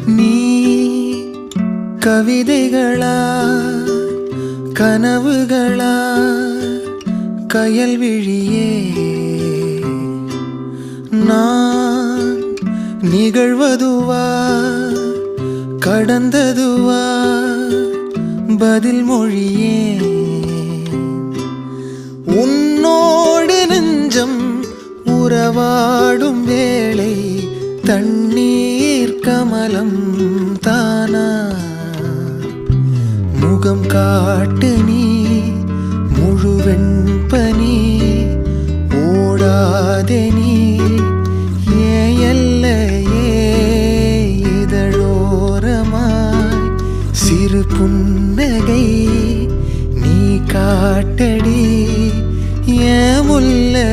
நீ கவிதைகளா கனவுகளா கயல் விழியே நான் நிகழ்வதுவா கடந்ததுவா பதில் மொழியே உன்னோடு நெஞ்சம் உறவாடும் வேளை தண்ணீர் கமலம் தானா முகம் காட்டு நீ முழுவெண் பனி ஓடாதே நீ ஏன் எல்லையே இதழோரமாய் சிறு புன்னகை நீ காட்டடி ஏன் முல்லை